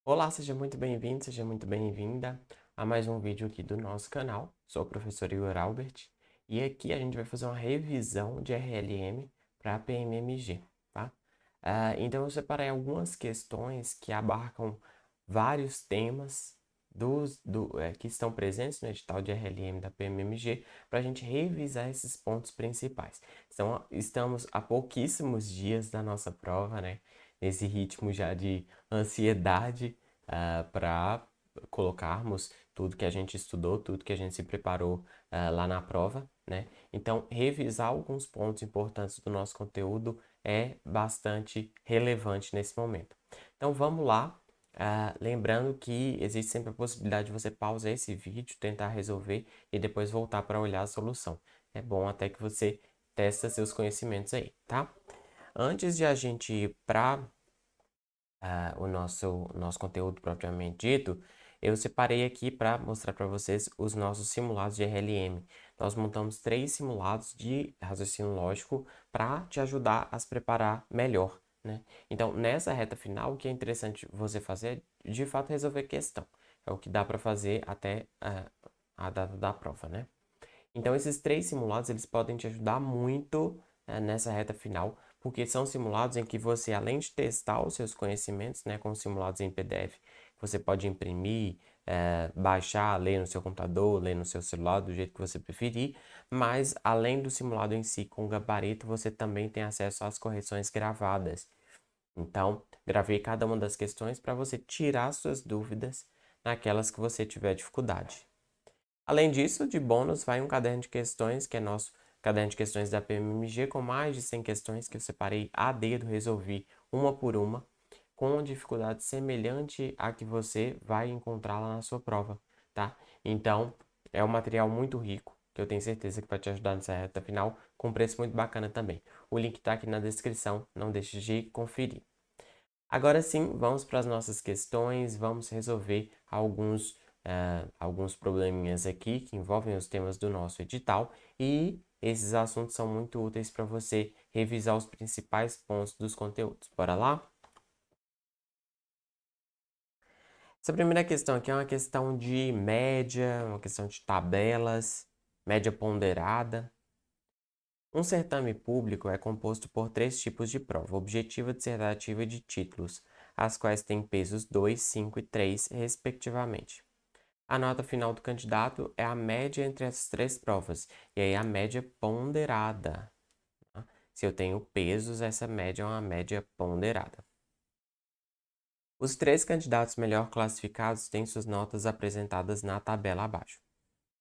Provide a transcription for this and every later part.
Olá, seja muito bem-vindo, seja muito bem-vinda a mais um vídeo aqui do nosso canal. Sou o professor Igor Albert e aqui a gente vai fazer uma revisão de RLM para PMMG, tá? Então eu separei algumas questões que abarcam vários temas que estão presentes no edital de RLM da PMMG para a gente revisar esses pontos principais. Então, estamos a pouquíssimos dias da nossa prova, né? Nesse ritmo já de ansiedade para colocarmos tudo que a gente estudou, tudo que a gente se preparou lá na prova, né? Então, revisar alguns pontos importantes do nosso conteúdo é bastante relevante nesse momento. Então, vamos lá. Lembrando que existe sempre a possibilidade de você pausar esse vídeo, tentar resolver e depois voltar para olhar a solução. É bom até que você testa seus conhecimentos aí, tá? Antes de a gente ir para o nosso conteúdo propriamente dito, eu separei aqui para mostrar para vocês os nossos simulados de RLM. Nós montamos 3 simulados de raciocínio lógico para te ajudar a se preparar melhor, né? Então, nessa reta final, o que é interessante você fazer é, de fato, resolver questão. É o que dá para fazer até a data da prova, né? Então, esses 3 simulados, eles podem te ajudar muito nessa reta final, porque são simulados em que você, além de testar os seus conhecimentos, né, com simulados em PDF, você pode imprimir, baixar, ler no seu computador, ler no seu celular, do jeito que você preferir, mas além do simulado em si com gabarito, você também tem acesso às correções gravadas. Então, gravei cada uma das questões para você tirar suas dúvidas naquelas que você tiver dificuldade. Além disso, de bônus, vai um caderno de questões, que é nosso caderno de questões da PMMG, com mais de 100 questões que eu separei a dedo, resolvi uma por uma, com dificuldade semelhante à que você vai encontrar lá na sua prova, tá? Então, é um material muito rico, que eu tenho certeza que vai te ajudar nessa reta final, com preço muito bacana também. O link está aqui na descrição, não deixe de conferir. Agora sim, vamos para as nossas questões, vamos resolver alguns probleminhas aqui que envolvem os temas do nosso edital e esses assuntos são muito úteis para você revisar os principais pontos dos conteúdos. Bora lá? Essa primeira questão aqui é uma questão de média, uma questão de tabelas, média ponderada. Um certame público é composto por 3 tipos de prova: objetiva, dissertativa e de títulos, as quais têm pesos 2, 5 e 3, respectivamente. A nota final do candidato é a média entre as 3 provas, e aí a média ponderada. Tá? Se eu tenho pesos, essa média é uma média ponderada. Os 3 candidatos melhor classificados têm suas notas apresentadas na tabela abaixo.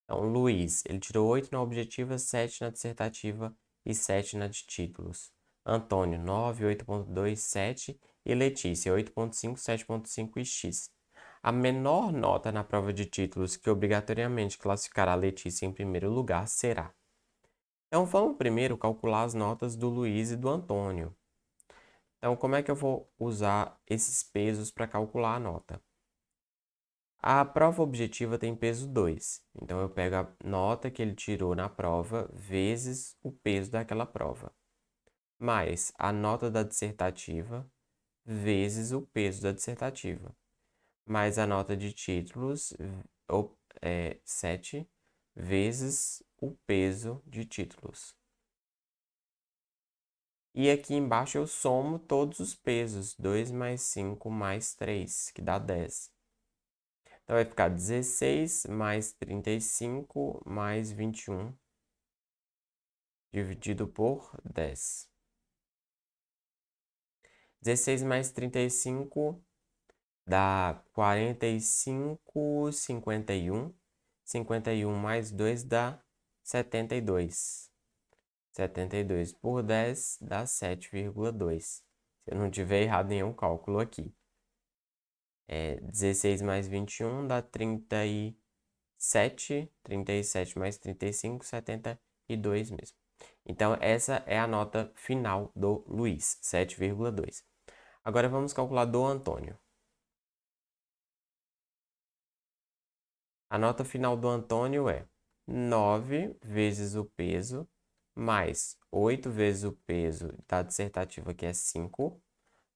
Então, Luiz, ele tirou 8 na objetiva, 7 na dissertativa e 7 na de títulos. Antônio, 9, 8.2, 7 e Letícia, 8.5, 7.5 e X. A menor nota na prova de títulos que obrigatoriamente classificará a Letícia em primeiro lugar será. Então, vamos primeiro calcular as notas do Luiz e do Antônio. Então, como é que eu vou usar esses pesos para calcular a nota? A prova objetiva tem peso 2. Então, eu pego a nota que ele tirou na prova vezes o peso daquela prova, mais a nota da dissertativa vezes o peso da dissertativa, mais a nota de títulos, 7, vezes o peso de títulos. E aqui embaixo eu somo todos os pesos, 2 mais 5 mais 3, que dá 10. Então, vai ficar 16 mais 35 mais 21 dividido por 10. 16 mais 35 dá 45, 51. 51 mais 2 dá 72. 72 por 10 dá 7,2. Se eu não tiver errado nenhum cálculo aqui. 16 mais 21 dá 37. 37 mais 35, 72 mesmo. Então, essa é a nota final do Luiz, 7,2. Agora, vamos calcular do Antônio. A nota final do Antônio é 9 vezes o peso, mais 8 vezes o peso da dissertativa, que é 5,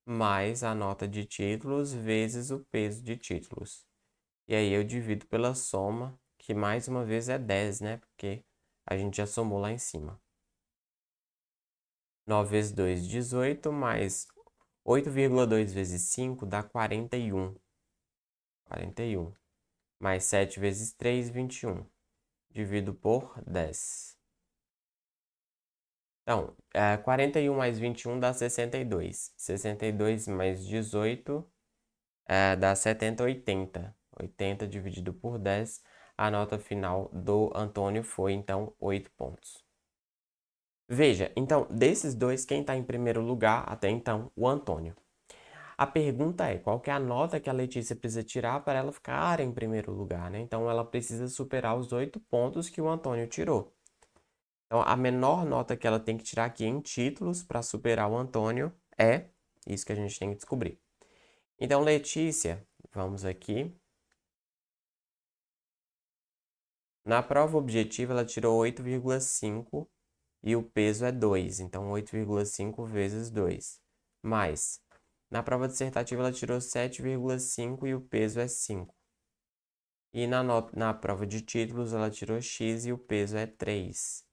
mais a nota de títulos vezes o peso de títulos. E aí eu divido pela soma, que mais uma vez é 10, né? Porque a gente já somou lá em cima. 9 vezes 2, 18, mais 8,2 vezes 5 dá 41. 41. Mais 7 vezes 3, 21. Divido por 10. Então, 41 mais 21 dá 62. 62 mais 18 dá 70, 80. 80 dividido por 10. A nota final do Antônio foi, então, 8 pontos. Veja, então, desses dois, quem está em primeiro lugar até então? O Antônio. A pergunta é, qual que é a nota que a Letícia precisa tirar para ela ficar em primeiro lugar, né? Então, ela precisa superar os 8 pontos que o Antônio tirou. Então, a menor nota que ela tem que tirar aqui em títulos para superar o Antônio é isso que a gente tem que descobrir. Então, Letícia, vamos aqui. Na prova objetiva, ela tirou 8,5 e o peso é 2. Então, 8,5 vezes 2. Mais, na prova dissertativa, ela tirou 7,5 e o peso é 5. E na prova de títulos, ela tirou X e o peso é 3.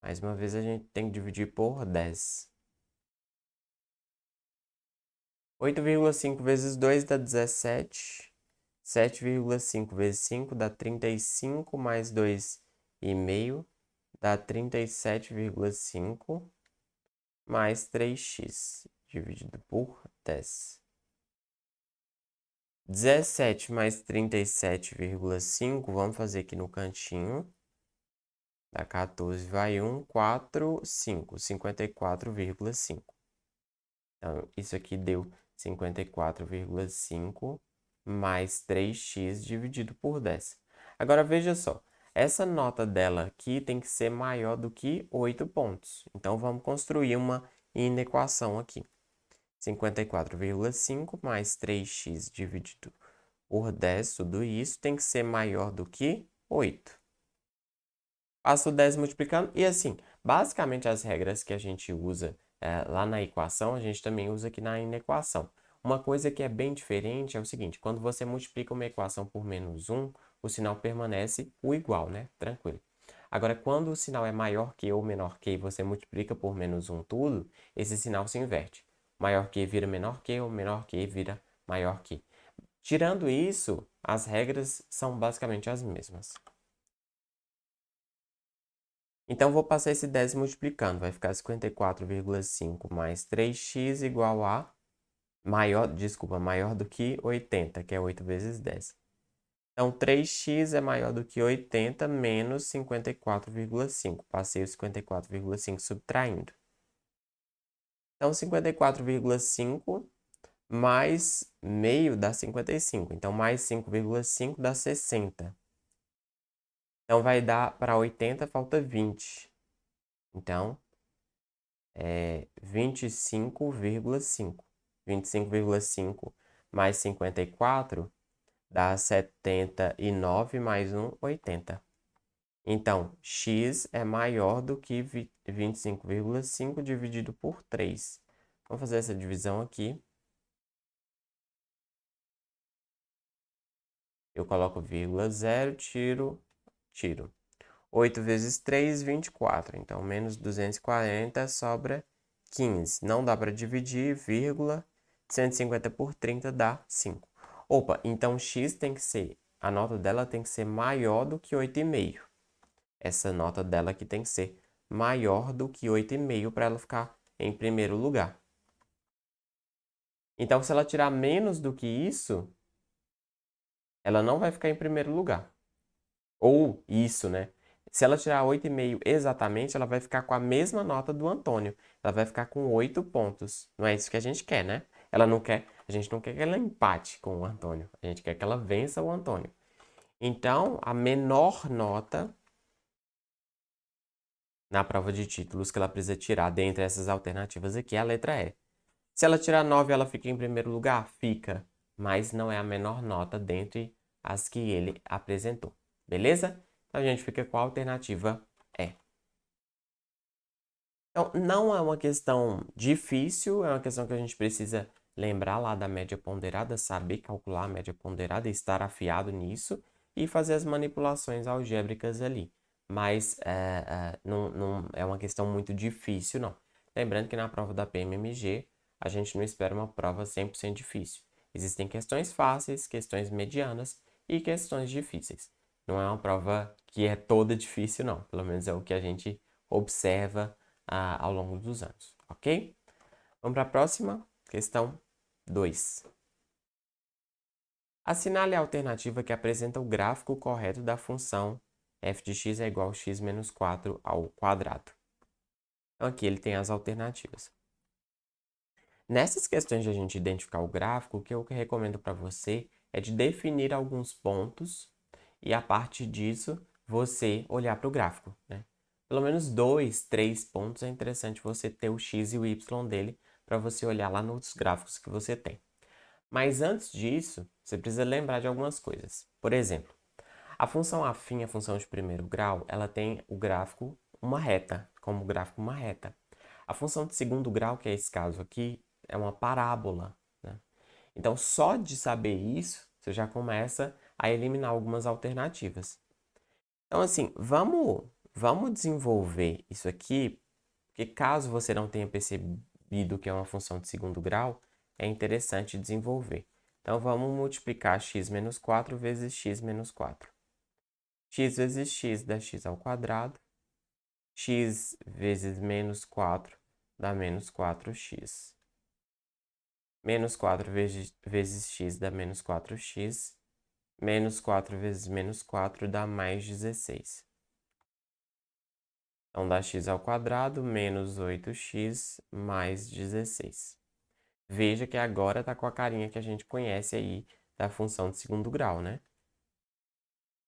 Mais uma vez, a gente tem que dividir por 10. 8,5 vezes 2 dá 17. 7,5 vezes 5 dá 35, mais 2,5 dá 37,5, mais 3x, dividido por 10. 17 mais 37,5, vamos fazer aqui no cantinho. Dá 14, vai 1, 4, 5, 54,5. Então, isso aqui deu 54,5 mais 3x dividido por 10. Agora, veja só. Essa nota dela aqui tem que ser maior do que 8 pontos. Então, vamos construir uma inequação aqui. 54,5 mais 3x dividido por 10, tudo isso tem que ser maior do que 8. Passo 10 multiplicando e assim, basicamente as regras que a gente usa lá na equação, a gente também usa aqui na inequação. Uma coisa que é bem diferente é o seguinte, quando você multiplica uma equação por menos 1, o sinal permanece o igual, né? Tranquilo. Agora, quando o sinal é maior que ou menor que e você multiplica por menos 1 tudo, esse sinal se inverte. Maior que vira menor que ou menor que vira maior que. Tirando isso, as regras são basicamente as mesmas. Então, vou passar esse 10 multiplicando. Vai ficar 54,5 mais 3x igual a maior do que 80, que é 8 vezes 10. Então, 3x é maior do que 80 menos 54,5. Passei o 54,5 subtraindo. Então, 54,5 mais meio dá 55. Então, mais 5,5 dá 60. Então, vai dar para 80, falta 20. Então, 25,5. 25,5 mais 54 dá 79 mais 1, 80. Então, x é maior do que 25,5 dividido por 3. Vamos fazer essa divisão aqui. Eu coloco vírgula 0, tiro. 8 vezes 3, 24. Então, menos 240 sobra 15. Não dá para dividir, vírgula. 150 por 30 dá 5. Opa, então x tem que ser, a nota dela tem que ser maior do que 8,5. Essa nota dela aqui tem que ser maior do que 8,5 para ela ficar em primeiro lugar. Então, se ela tirar menos do que isso, ela não vai ficar em primeiro lugar. Ou isso, né? Se ela tirar 8,5 exatamente, ela vai ficar com a mesma nota do Antônio. Ela vai ficar com 8 pontos. Não é isso que a gente quer, né? Ela não quer, a gente não quer que ela empate com o Antônio. A gente quer que ela vença o Antônio. Então, a menor nota na prova de títulos que ela precisa tirar dentre essas alternativas aqui é a letra E. Se ela tirar 9, ela fica em primeiro lugar? Fica. Mas não é a menor nota dentre as que ele apresentou. Beleza? Então, a gente fica com a alternativa E. Então, não é uma questão difícil, é uma questão que a gente precisa lembrar lá da média ponderada, saber calcular a média ponderada, estar afiado nisso e fazer as manipulações algébricas ali. Mas não é uma questão muito difícil, não. Lembrando que na prova da PMMG, a gente não espera uma prova 100% difícil. Existem questões fáceis, questões medianas e questões difíceis. Não é uma prova que é toda difícil, não. Pelo menos é o que a gente observa ao longo dos anos, ok? Vamos para a próxima, questão 2. Assinale a alternativa que apresenta o gráfico correto da função f de x é igual a x menos 4 ao quadrado. Então, aqui ele tem as alternativas. Nessas questões de a gente identificar o gráfico, o que eu recomendo para você é de definir alguns pontos e, a partir disso, você olhar para o gráfico, né? Pelo menos 2, 3 pontos é interessante você ter o x e o y dele para você olhar lá nos gráficos que você tem. Mas antes disso, você precisa lembrar de algumas coisas. Por exemplo, a função afim, a função de primeiro grau, ela tem o gráfico uma reta, como gráfico uma reta. A função de segundo grau, que é esse caso aqui, é uma parábola, né? Então, só de saber isso, você já começa a eliminar algumas alternativas. Então, assim, vamos desenvolver isso aqui, porque caso você não tenha percebido que é uma função de segundo grau, é interessante desenvolver. Então, vamos multiplicar x menos 4 vezes x menos 4. X vezes x dá x ao quadrado. X vezes menos 4 dá menos 4x. Menos 4 vezes x dá menos 4x. Menos 4 vezes menos 4 dá mais 16. Então, dá x ao quadrado menos 8x mais 16. Veja que agora está com a carinha que a gente conhece aí da função de segundo grau, né?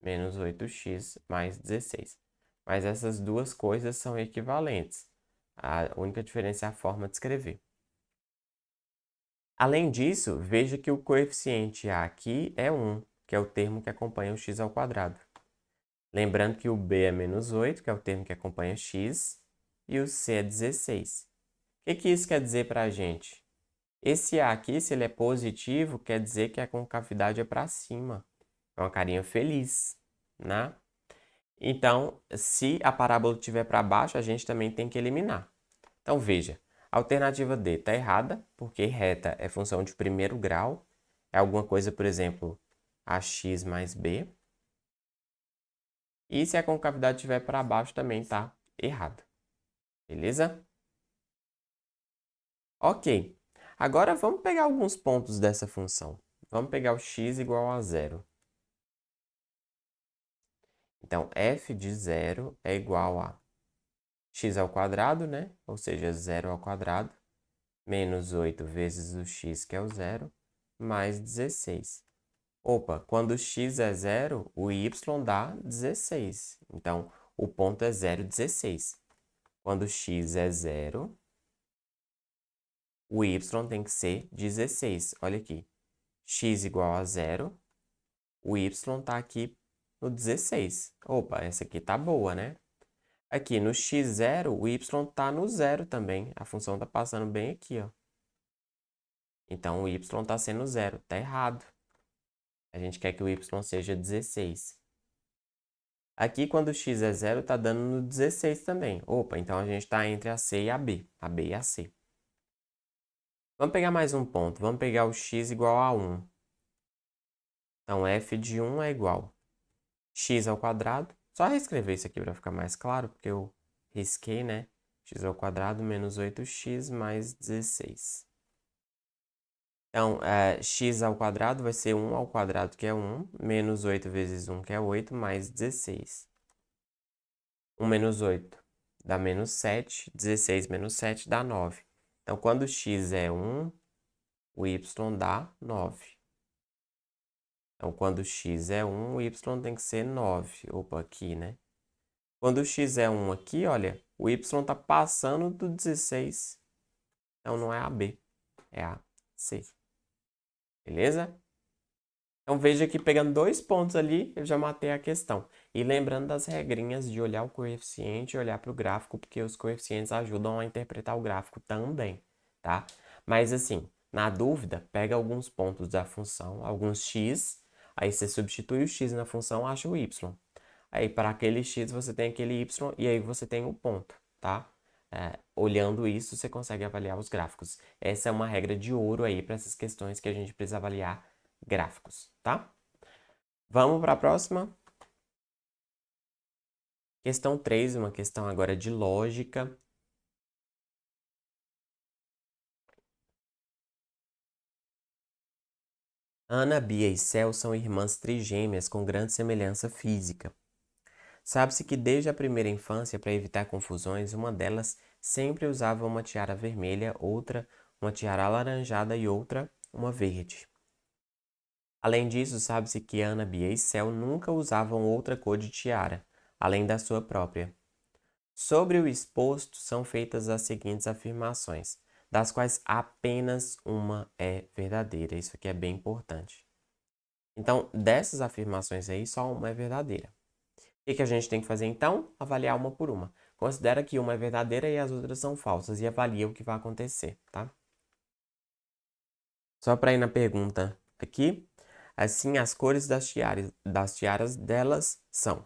Menos 8x mais 16. Mas essas duas coisas são equivalentes. A única diferença é a forma de escrever. Além disso, veja que o coeficiente a aqui é 1, que é o termo que acompanha o x ao quadrado. Lembrando que o b é menos 8, que é o termo que acompanha x, e o c é 16. O que isso quer dizer para a gente? Esse a aqui, se ele é positivo, quer dizer que a concavidade é para cima. É uma carinha feliz, né? Então, se a parábola estiver para baixo, a gente também tem que eliminar. Então, veja, a alternativa D está errada, porque reta é função de primeiro grau. É alguma coisa, por exemplo, ax mais b. E se a concavidade estiver para baixo, também está errado. Beleza? Ok. Agora, vamos pegar alguns pontos dessa função. Vamos pegar o x igual a zero. Então, f de zero é igual a x ao quadrado, né? Ou seja, zero ao quadrado, menos 8 vezes o x, que é o zero, mais 16. Opa, quando x é zero, o y dá 16. Então, o ponto é 0, 16. Quando x é zero, o y tem que ser 16. Olha aqui. X igual a zero, o y está aqui no 16. Opa, essa aqui tá boa, né? Aqui no x0, o y está no zero também. A função está passando bem aqui, ó. Então, o y está sendo zero. Está errado. A gente quer que o y seja 16. Aqui, quando o x é zero, está dando no 16 também. Opa, então a gente está entre a C e a B. A B e a C. Vamos pegar mais um ponto. Vamos pegar o x igual a 1. Então, f de 1 é igual a x ao quadrado. Só reescrever isso aqui para ficar mais claro, porque eu risquei, né? X ao quadrado menos 8x mais 16. Então, x ao quadrado vai ser 1 ao quadrado, que é 1, menos 8 vezes 1, que é 8, mais 16. 1 menos 8 dá menos 7, 16 menos 7 dá 9. Então, quando x é 1, o y dá 9. Então, quando x é 1, o y tem que ser 9. Opa, aqui, né? Quando x é 1 aqui, olha, o y está passando do 16. Então, não é a B, é a C. Beleza? Então veja que pegando 2 pontos ali, eu já matei a questão. E lembrando das regrinhas de olhar o coeficiente e olhar para o gráfico, porque os coeficientes ajudam a interpretar o gráfico também, tá? Mas assim, na dúvida, pega alguns pontos da função, alguns x, aí você substitui o x na função, acha o y. Aí para aquele x você tem aquele y e aí você tem o ponto, tá? Olhando isso, você consegue avaliar os gráficos. Essa é uma regra de ouro aí para essas questões que a gente precisa avaliar gráficos, tá? Vamos para a próxima. Questão 3, uma questão agora de lógica. Ana, Bia e Cel são irmãs trigêmeas com grande semelhança física. Sabe-se que desde a primeira infância, para evitar confusões, uma delas sempre usava uma tiara vermelha, outra uma tiara alaranjada e outra uma verde. Além disso, sabe-se que Ana, Bia e Cel nunca usavam outra cor de tiara, além da sua própria. Sobre o exposto são feitas as seguintes afirmações, das quais apenas uma é verdadeira. Isso aqui é bem importante. Então, dessas afirmações aí, só uma é verdadeira. O que a gente tem que fazer então? Avaliar uma por uma. Considera que uma é verdadeira e as outras são falsas e avalia o que vai acontecer, tá? Só para ir na pergunta aqui, assim as cores das tiaras delas são.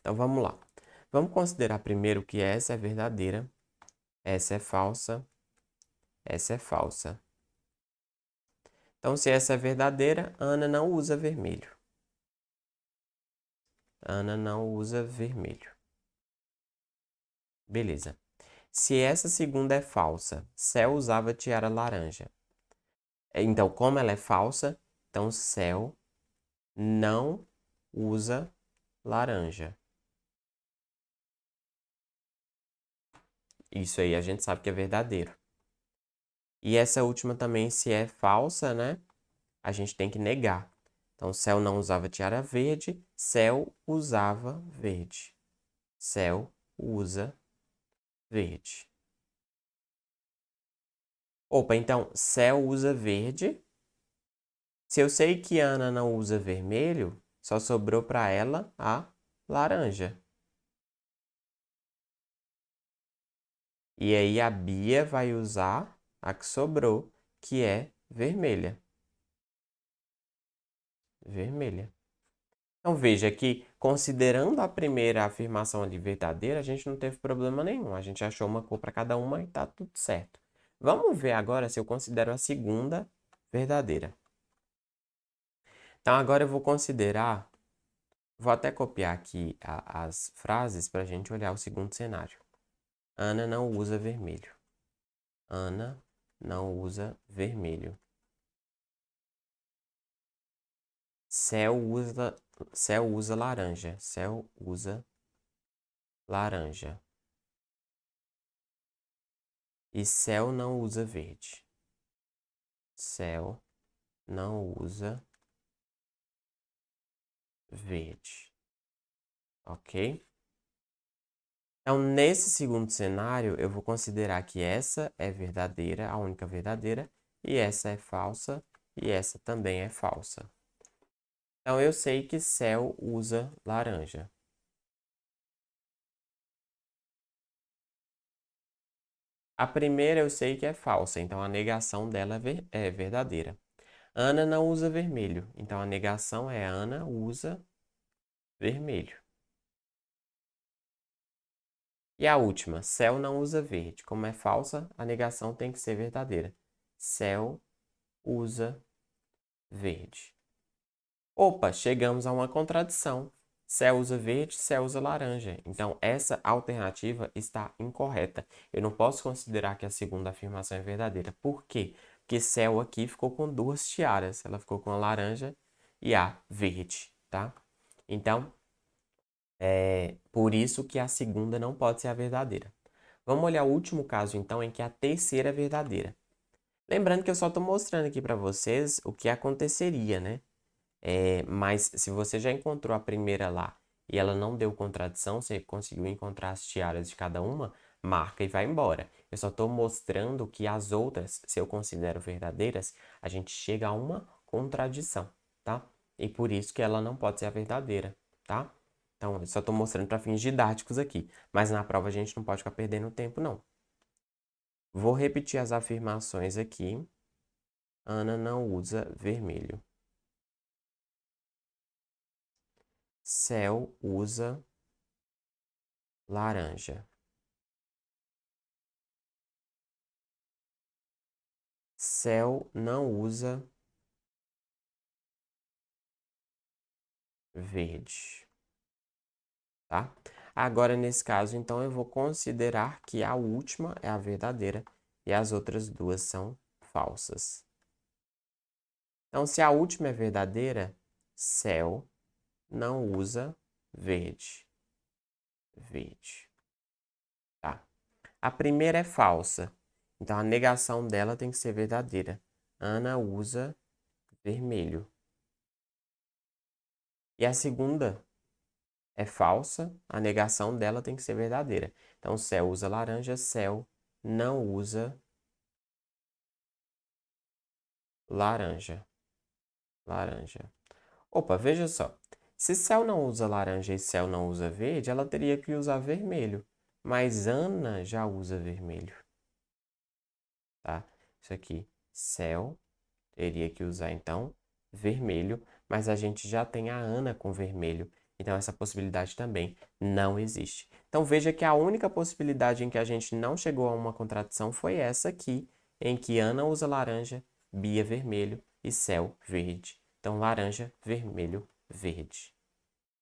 Então vamos lá. Vamos considerar primeiro que essa é verdadeira, essa é falsa, essa é falsa. Então, se essa é verdadeira, Ana não usa vermelho. Ana não usa vermelho. Beleza. Se essa segunda é falsa, Cel usava tiara laranja. Então, como ela é falsa, então Cel não usa laranja. Isso aí a gente sabe que é verdadeiro. E essa última também, se é falsa, né? A gente tem que negar. Então, Cel não usava tiara verde, Cel usava verde. Cel usa verde. Opa, então, Cel usa verde. Se eu sei que Ana não usa vermelho, só sobrou para ela a laranja. E aí a Bia vai usar a que sobrou, que é vermelha. Vermelha. Então veja que, considerando a primeira afirmação ali verdadeira, a gente não teve problema nenhum. A gente achou uma cor para cada uma e tá tudo certo. Vamos ver agora se eu considero a segunda verdadeira. Então agora eu vou considerar, vou até copiar aqui as frases para a gente olhar o segundo cenário. Ana não usa vermelho. Ana não usa vermelho. Cel usa laranja. Cel usa laranja. E Cel não usa verde. Cel não usa verde. Ok? Então, nesse segundo cenário, eu vou considerar que essa é verdadeira, a única verdadeira, e essa é falsa, e essa também é falsa. Então, eu sei que Cel usa laranja. A primeira eu sei que é falsa, então a negação dela é verdadeira. Ana não usa vermelho, então a negação é Ana usa vermelho. E a última, Cel não usa verde. Como é falsa, a negação tem que ser verdadeira. Cel usa verde. Opa, chegamos a uma contradição. Cel usa verde, Cel usa laranja. Então, essa alternativa está incorreta. Eu não posso considerar que a segunda afirmação é verdadeira. Por quê? Porque Cel aqui ficou com duas tiaras. Ela ficou com a laranja e a verde, tá? Então, é por isso que a segunda não pode ser a verdadeira. Vamos olhar o último caso, então, em que a terceira é verdadeira. Lembrando que eu só estou mostrando aqui para vocês o que aconteceria, né? Mas se você já encontrou a primeira lá e ela não deu contradição, você conseguiu encontrar as tiaras de cada uma, marca e vai embora. Eu só estou mostrando que as outras, se eu considero verdadeiras, a gente chega a uma contradição. tá? E por isso que ela não pode ser a verdadeira, tá? Então, eu só estou mostrando para fins didáticos aqui, mas na prova a gente não pode ficar perdendo tempo, não. Vou repetir as afirmações aqui. Ana não usa vermelho. Céu usa laranja. Céu não usa verde, tá? Agora, nesse caso, então, eu vou considerar que a última é a verdadeira e as outras duas são falsas. Então, se a última é verdadeira, céu não usa verde. Verde, tá? A primeira é falsa, então a negação dela tem que ser verdadeira. Ana usa vermelho. E a segunda é falsa, a negação dela tem que ser verdadeira. Então, céu usa laranja, céu não usa laranja. Laranja. Opa, veja só. Se céu não usa laranja e céu não usa verde, ela teria que usar vermelho. Mas Ana já usa vermelho, tá? Isso aqui, céu, teria que usar, então, vermelho. Mas a gente já tem a Ana com vermelho. Então, essa possibilidade também não existe. Então, veja que a única possibilidade em que a gente não chegou a uma contradição foi essa aqui, em que Ana usa laranja, Bia vermelho e céu verde. Então, laranja, vermelho, verde.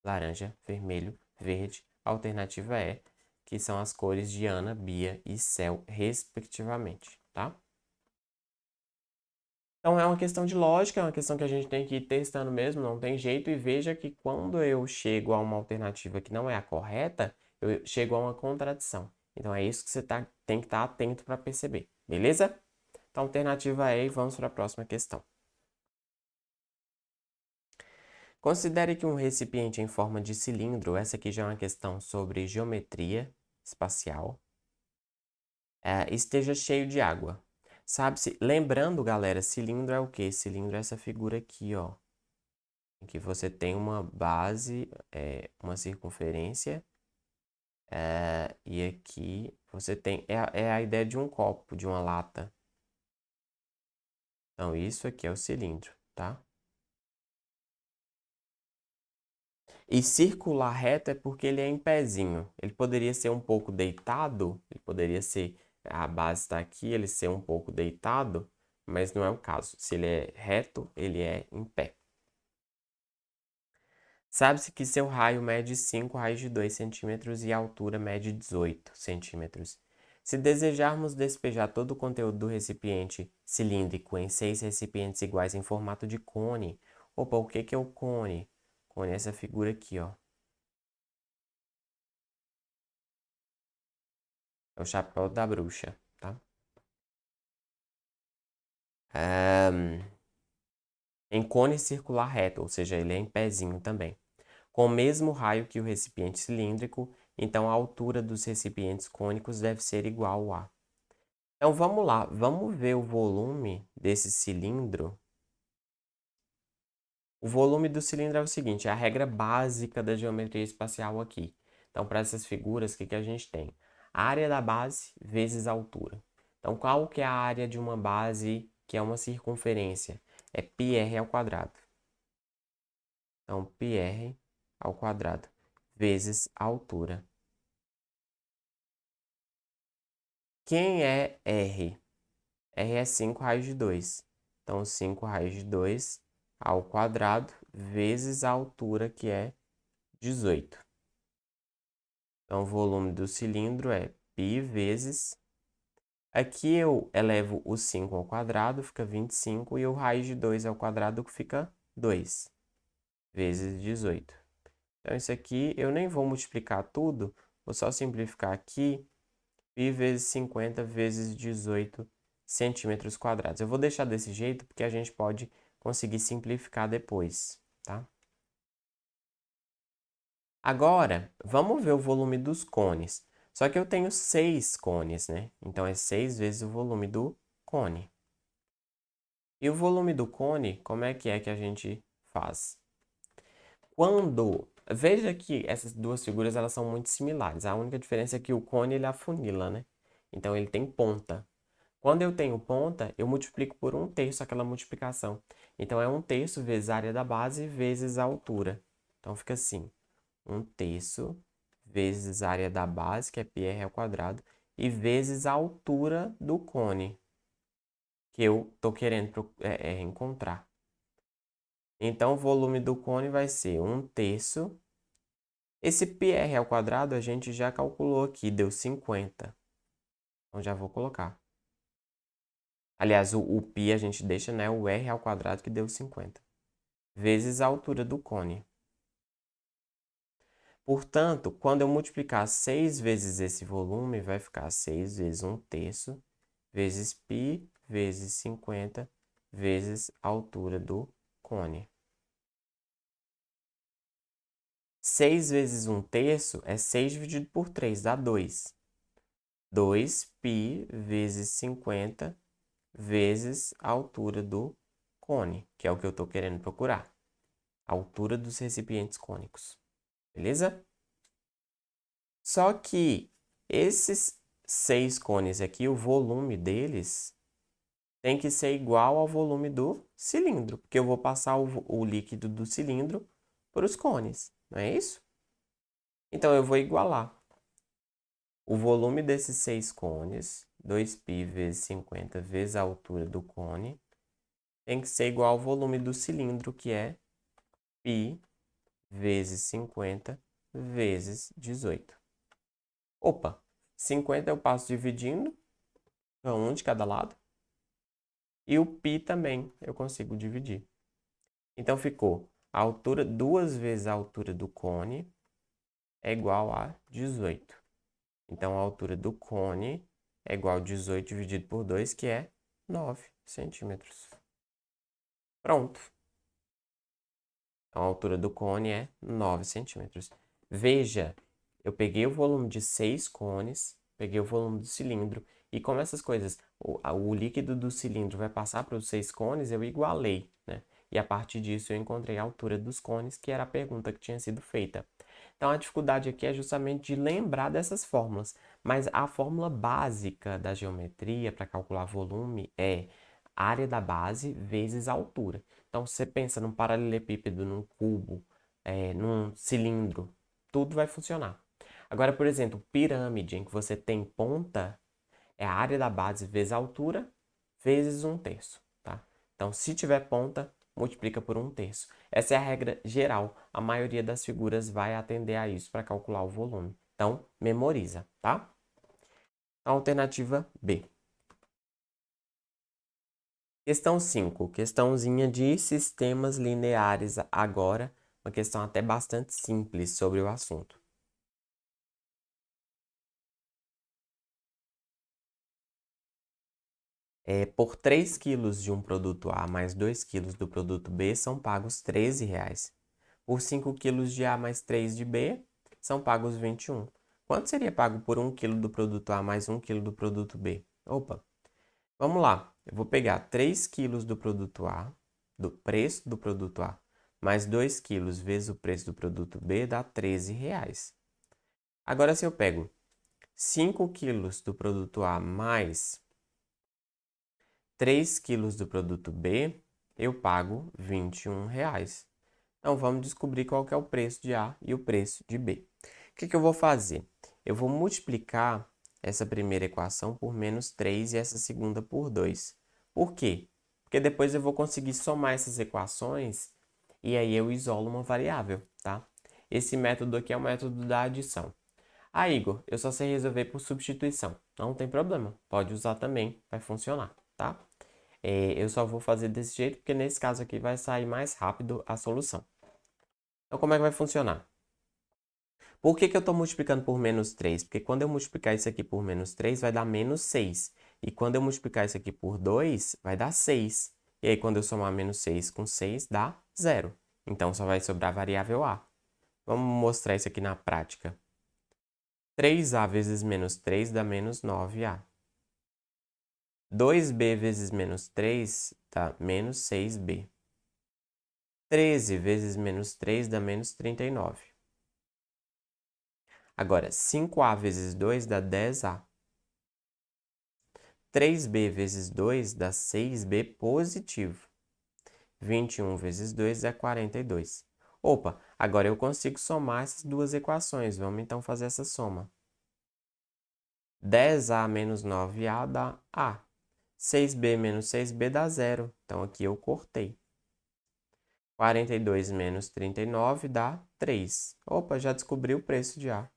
Laranja, vermelho, verde. A alternativa é, que são as cores de Ana, Bia e céu, respectivamente, tá? Então, é uma questão de lógica, é uma questão que a gente tem que ir testando mesmo, não tem jeito. E veja que quando eu chego a uma alternativa que não é a correta, eu chego a uma contradição. Então, é isso que você tem que estar atento para perceber, beleza? Então, alternativa E, e vamos para a próxima questão. Considere que um recipiente em forma de cilindro, essa aqui já é uma questão sobre geometria espacial, esteja cheio de água. Sabe-se, lembrando, galera, cilindro é o quê? Cilindro é essa figura aqui, ó. Em que você tem uma base, uma circunferência, e aqui você tem, é a ideia de um copo, de uma lata. Então, isso aqui é o cilindro, tá? E circular reto é porque ele é em pezinho. Ele poderia ser um pouco deitado, ele poderia ser, a base está aqui, ele ser um pouco deitado, mas não é o caso. Se ele é reto, ele é em pé. Sabe-se que seu raio mede 5 raios de 2 centímetros e a altura mede 18 centímetros. Se desejarmos despejar todo o conteúdo do recipiente cilíndrico em 6 recipientes iguais em formato de cone. Opa, o que é o cone? Cone é essa figura aqui, ó. É o chapéu da bruxa, tá? Em cone circular reto, ou seja, ele é em pezinho também. Com o mesmo raio que o recipiente cilíndrico, então a altura dos recipientes cônicos deve ser igual a. Então vamos lá, vamos ver o volume desse cilindro. O volume do cilindro é o seguinte, é a regra básica da geometria espacial aqui. Então, para essas figuras, o que a gente tem? A área da base vezes a altura. Então, qual que é a área de uma base que é uma circunferência? É πr ao quadrado. Então, πr ao quadrado vezes a altura. Quem é R? R é 5 raios de 2. Então, 5 raios de 2 ao quadrado vezes a altura, que é 18. Então, o volume do cilindro é π vezes... Aqui eu elevo o 5 ao quadrado, fica 25, e o raiz de 2 ao quadrado fica 2, vezes 18. Então, isso aqui eu nem vou multiplicar tudo, vou só simplificar aqui, π vezes 50 vezes 18 centímetros quadrados. Eu vou deixar desse jeito porque a gente pode conseguir simplificar depois, tá? Agora, vamos ver o volume dos cones. Só que eu tenho 6 cones, né? Então, é 6 vezes o volume do cone. E o volume do cone, como é que a gente faz? Veja que essas duas figuras elas são muito similares. A única diferença é que o cone ele afunila, né? Então ele tem ponta. Quando eu tenho ponta, eu multiplico por 1/3 aquela multiplicação. Então é 1/3 vezes a área da base vezes a altura. Então fica assim, 1/3 vezes a área da base, que é πr ao quadrado, e vezes a altura do cone, que eu estou querendo encontrar. Então o volume do cone vai ser 1/3. Esse πr ao quadrado a gente já calculou aqui, deu 50. Então já vou colocar. Aliás, o π a gente deixa, né, o r ao quadrado que deu 50. Vezes a altura do cone. Portanto, quando eu multiplicar 6 vezes esse volume, vai ficar 6 vezes 1/3, vezes π, vezes 50, vezes a altura do cone. 6 vezes 1/3 é 6 dividido por 3, dá 2. 2π vezes 50 vezes a altura do cone, que é o que eu estou querendo procurar. A altura dos recipientes cônicos. Beleza? Só que esses 6 cones aqui, o volume deles tem que ser igual ao volume do cilindro, porque eu vou passar o líquido do cilindro para os cones, não é isso? Então, eu vou igualar o volume desses 6 cones, 2π vezes 50 vezes a altura do cone, tem que ser igual ao volume do cilindro, que é π vezes 50 vezes 18. Opa, 50 eu passo dividindo, então 1 de cada lado. E o π também eu consigo dividir. Então ficou a altura, 2 vezes a altura do cone é igual a 18. Então a altura do cone é igual a 18 dividido por 2, que é 9 centímetros. Pronto. Então a altura do cone é 9 centímetros. Veja, eu peguei o volume de 6 cones, peguei o volume do cilindro, e como essas coisas, o líquido do cilindro vai passar para os 6 cones, eu igualei, né? E a partir disso eu encontrei a altura dos cones, que era a pergunta que tinha sido feita. Então a dificuldade aqui é justamente de lembrar dessas fórmulas, mas a fórmula básica da geometria para calcular volume é área da base vezes a altura. Então, se você pensa num paralelepípedo, num cubo, num cilindro, tudo vai funcionar. Agora, por exemplo, pirâmide, em que você tem ponta, é a área da base vezes a altura, vezes 1/3, tá? Então, se tiver ponta, multiplica por 1/3. Essa é a regra geral. A maioria das figuras vai atender a isso para calcular o volume. Então, memoriza, tá? Alternativa B. Questão 5, questãozinha de sistemas lineares agora, uma questão até bastante simples sobre o assunto. Por 3 quilos de um produto A mais 2 quilos do produto B são pagos R$ 13,00. Por 5 quilos de A mais 3 de B são pagos R$ 21. Quanto seria pago por 1 quilo do produto A mais 1 quilo do produto B? Opa, vamos lá. Eu vou pegar 3 quilos do produto A, do preço do produto A, mais 2 quilos vezes o preço do produto B dá R$ 13,00. Agora, se eu pego 5 quilos do produto A mais 3 quilos do produto B, eu pago R$ 21,00. Então, vamos descobrir qual que é o preço de A e o preço de B. O que eu vou fazer? Eu vou multiplicar essa primeira equação por menos 3 e essa segunda por 2. Por quê? Porque depois eu vou conseguir somar essas equações e aí eu isolo uma variável, tá? Esse método aqui é o método da adição. Ah, Igor, eu só sei resolver por substituição. Não tem problema, pode usar também, vai funcionar, tá? Eu só vou fazer desse jeito porque nesse caso aqui vai sair mais rápido a solução. Então, como é que vai funcionar? Por que eu estou multiplicando por menos 3? Porque quando eu multiplicar isso aqui por menos 3, vai dar menos 6. E quando eu multiplicar isso aqui por 2, vai dar 6. E aí, quando eu somar menos 6 com 6, dá 0. Então, só vai sobrar a variável A. Vamos mostrar isso aqui na prática. 3A vezes menos 3 dá menos 9A. 2B vezes menos 3 dá menos 6B. 13 vezes menos 3 dá menos 39. Agora, 5A vezes 2 dá 10A. 3B vezes 2 dá 6B positivo. 21 vezes 2 é 42. Opa, agora eu consigo somar essas duas equações. Vamos então fazer essa soma. 10A menos 9A dá A. 6B menos 6B dá 0. Então, aqui eu cortei. 42 menos 39 dá 3. Opa, já descobri o preço de A.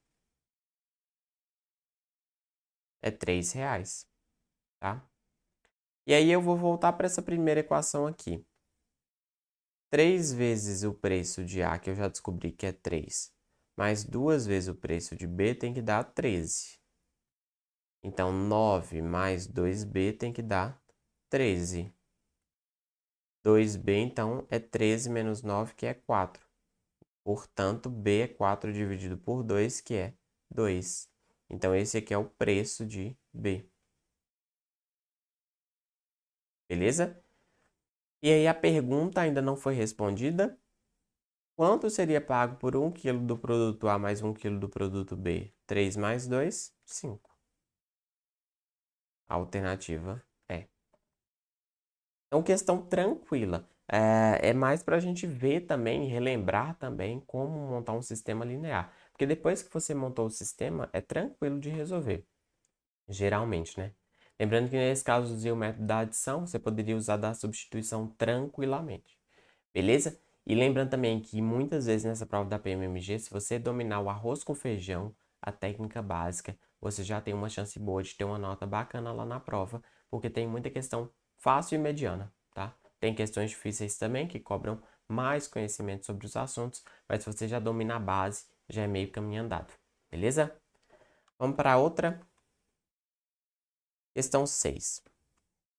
É R$ 3, tá? E aí eu vou voltar para essa primeira equação aqui. 3 vezes o preço de A, que eu já descobri que é 3, mais 2 vezes o preço de B tem que dar 13. Então, 9 mais 2B tem que dar 13. 2B, então, é 13 menos 9, que é 4. Portanto, B é 4 dividido por 2, que é 2. Então, esse aqui é o preço de B. Beleza? E aí, a pergunta ainda não foi respondida. Quanto seria pago por 1 kg do produto A mais 1 kg do produto B? 3 mais 2, 5. A alternativa é. Então, questão tranquila. É mais para a gente ver também, relembrar também como montar um sistema linear. Porque depois que você montou o sistema, é tranquilo de resolver. Geralmente, né? Lembrando que nesse caso, usei o método da adição, você poderia usar da substituição tranquilamente. Beleza? E lembrando também que muitas vezes nessa prova da PMMG, se você dominar o arroz com feijão, a técnica básica, você já tem uma chance boa de ter uma nota bacana lá na prova, porque tem muita questão fácil e mediana, tá? Tem questões difíceis também que cobram mais conhecimento sobre os assuntos, mas se você já domina a base, já é meio caminho andado. Beleza? Vamos para outra. Questão 6.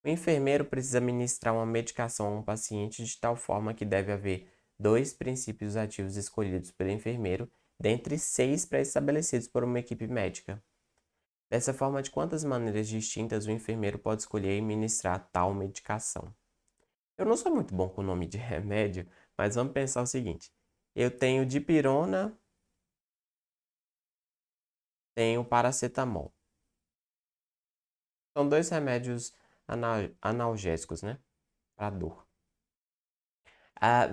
O enfermeiro precisa ministrar uma medicação a um paciente de tal forma que deve haver 2 princípios ativos escolhidos pelo enfermeiro, dentre 6 pré-estabelecidos por uma equipe médica. Dessa forma, de quantas maneiras distintas o enfermeiro pode escolher e ministrar tal medicação? Eu não sou muito bom com o nome de remédio, mas vamos pensar o seguinte. Eu tenho dipirona, tenho paracetamol. São 2 remédios analgésicos, né? Para dor.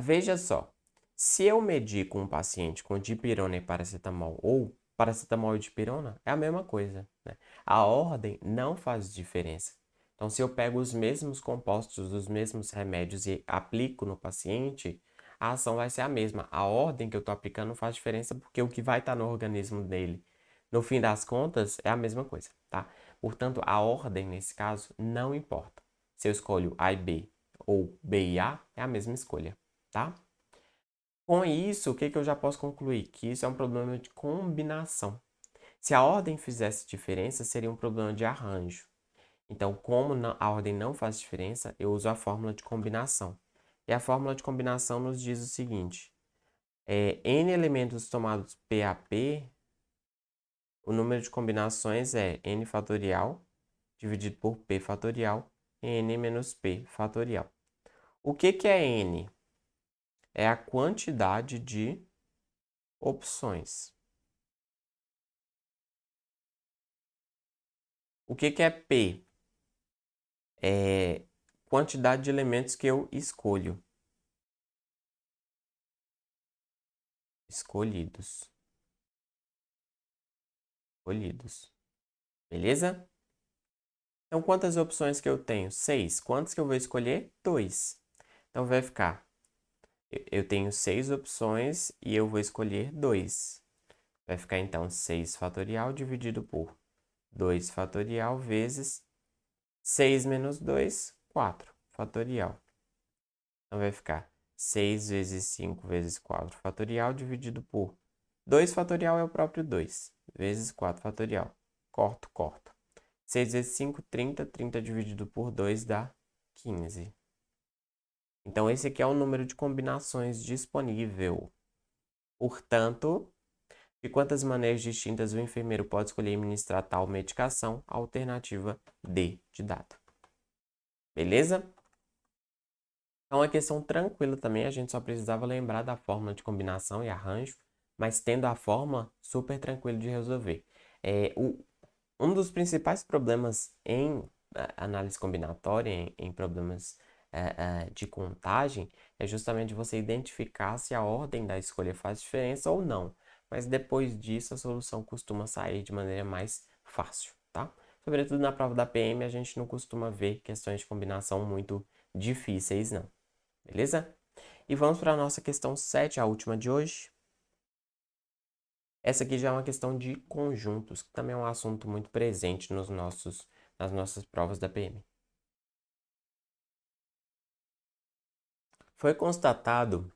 Veja só, se eu medico um paciente com dipirona e paracetamol, ou paracetamol e dipirona, é a mesma coisa, né? A ordem não faz diferença. Então, se eu pego os mesmos compostos dos mesmos remédios e aplico no paciente, a ação vai ser a mesma. A ordem que eu estou aplicando não faz diferença porque o que vai estar no organismo dele, no fim das contas, é a mesma coisa, tá? Portanto, a ordem, nesse caso, não importa. Se eu escolho A e B ou B e A, é a mesma escolha, tá? Com isso, o que eu já posso concluir? Que isso é um problema de combinação. Se a ordem fizesse diferença, seria um problema de arranjo. Então, como a ordem não faz diferença, eu uso a fórmula de combinação. E a fórmula de combinação nos diz o seguinte: n elementos tomados P a P, o número de combinações é n fatorial dividido por P fatorial, n menos P fatorial. O que é n? É a quantidade de opções. O que é P? É quantidade de elementos que eu escolho. Escolhidos. Escolhidos. Beleza? Então, quantas opções que eu tenho? 6. Quantas que eu vou escolher? 2. Então, vai ficar. Eu tenho 6 opções e eu vou escolher 2. Vai ficar, então, 6 fatorial dividido por 2 fatorial vezes 6 menos 2, 4 fatorial. Então, vai ficar 6 vezes 5 vezes 4 fatorial dividido por 2 fatorial é o próprio 2, vezes 4 fatorial. Corto, corto. 6 vezes 5, 30. 30 dividido por 2 dá 15. Então, esse aqui é o número de combinações disponível. Portanto, de quantas maneiras distintas o enfermeiro pode escolher administrar tal medicação? Alternativa D de dado. Beleza? É uma questão tranquila também, a gente só precisava lembrar da fórmula de combinação e arranjo, mas tendo a fórmula, super tranquilo de resolver. Um dos principais problemas em análise combinatória, em problemas de contagem, é justamente você identificar se a ordem da escolha faz diferença ou não. Mas depois disso, a solução costuma sair de maneira mais fácil, tá? Sobretudo na prova da PM, a gente não costuma ver questões de combinação muito difíceis, não. Beleza? E vamos para a nossa questão 7, a última de hoje. Essa aqui já é uma questão de conjuntos, que também é um assunto muito presente nas nossas provas da PM. Foi constatado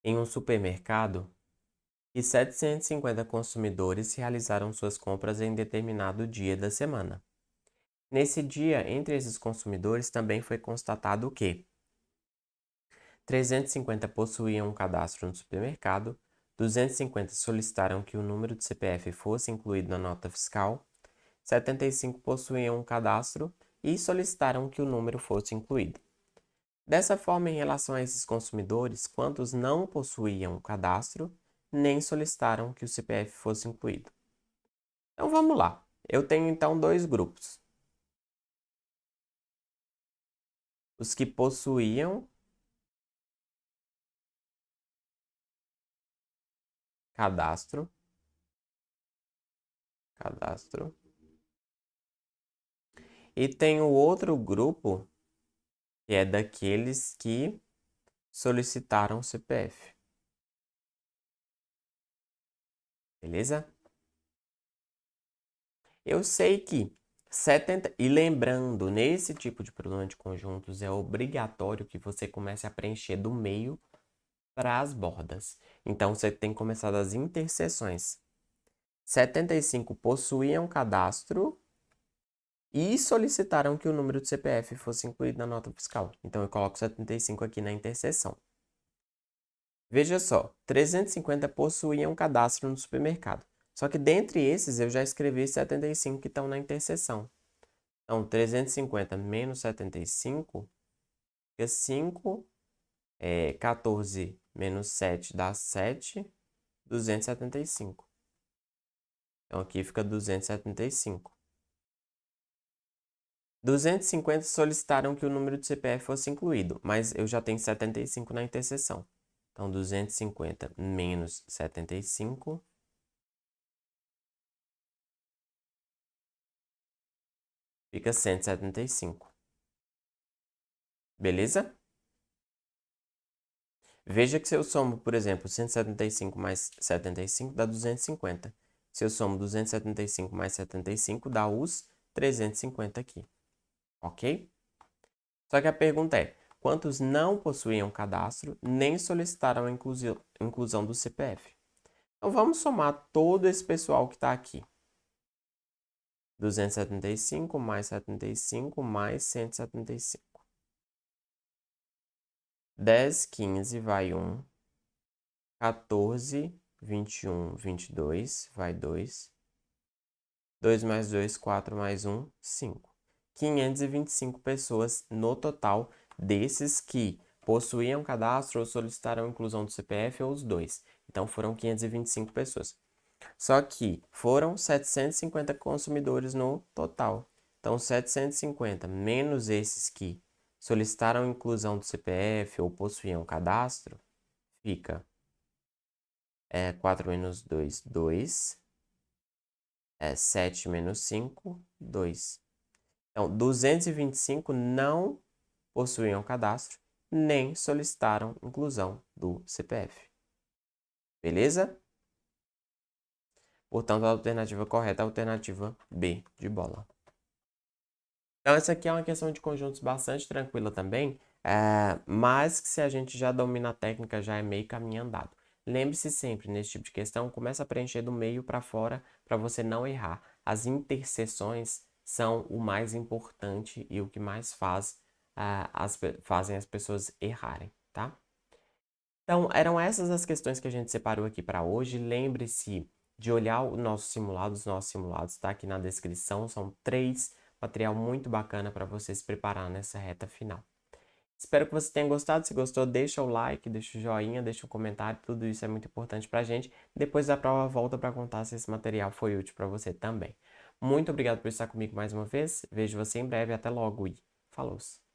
em um supermercado que 750 consumidores realizaram suas compras em determinado dia da semana. Nesse dia, entre esses consumidores, também foi constatado que 350 possuíam um cadastro no supermercado, 250 solicitaram que o número de CPF fosse incluído na nota fiscal, 75 possuíam um cadastro e solicitaram que o número fosse incluído. Dessa forma, em relação a esses consumidores, quantos não possuíam o cadastro, nem solicitaram que o CPF fosse incluído. Então vamos lá. Eu tenho então dois grupos. Os que possuíam cadastro, e tenho outro grupo que é daqueles que solicitaram o CPF. Beleza? Eu sei que 70. E lembrando, nesse tipo de problema de conjuntos, é obrigatório que você comece a preencher do meio para as bordas. Então, você tem que começar das interseções. 75 possuíam cadastro e solicitaram que o número de CPF fosse incluído na nota fiscal. Então, eu coloco 75 aqui na interseção. Veja só, 350 possuíam cadastro no supermercado. Só que dentre esses eu já escrevi 75 que estão na interseção. Então, 350 menos 75 fica 5, 14 menos 7 dá 7, 275. Então, aqui fica 275. 250 solicitaram que o número de CPF fosse incluído, mas eu já tenho 75 na interseção. Então, 250 menos 75 fica 175. Beleza? Veja que se eu somo, por exemplo, 175 mais 75 dá 250. Se eu somo 275 mais 75 dá os 350 aqui. Ok? Só que a pergunta é, quantos não possuíam cadastro nem solicitaram a inclusão do CPF? Então vamos somar todo esse pessoal que está aqui. 275 mais 75 mais 175. 10, 15 vai 1. 14, 21, 22, vai 2. 2 mais 2, 4 mais 1, 5. 525 pessoas no total desses que possuíam cadastro ou solicitaram a inclusão do CPF ou os dois. Então foram 525 pessoas. Só que foram 750 consumidores no total. Então 750 menos esses que solicitaram a inclusão do CPF ou possuíam cadastro, fica 4 menos 2, 2. 7 menos 5, 2. Então, 225 não possuíam cadastro, nem solicitaram inclusão do CPF. Beleza? Portanto, a alternativa correta é a alternativa B de bola. Então, essa aqui é uma questão de conjuntos bastante tranquila também, mas que se a gente já domina a técnica, já é meio caminho andado. Lembre-se sempre, nesse tipo de questão, começa a preencher do meio para fora para você não errar. As interseções são o mais importante e o que mais fazem as pessoas errarem, tá? Então, eram essas as questões que a gente separou aqui para hoje. Lembre-se de olhar os nossos simulados está aqui na descrição, são 3, material muito bacana para você se preparar nessa reta final. Espero que você tenha gostado. Se gostou, deixa o like, deixa o joinha, deixa um comentário. Tudo isso é muito importante pra gente. Depois da prova, volta para contar se esse material foi útil para você também. Muito obrigado por estar comigo mais uma vez. Vejo você em breve. Até logo e falou!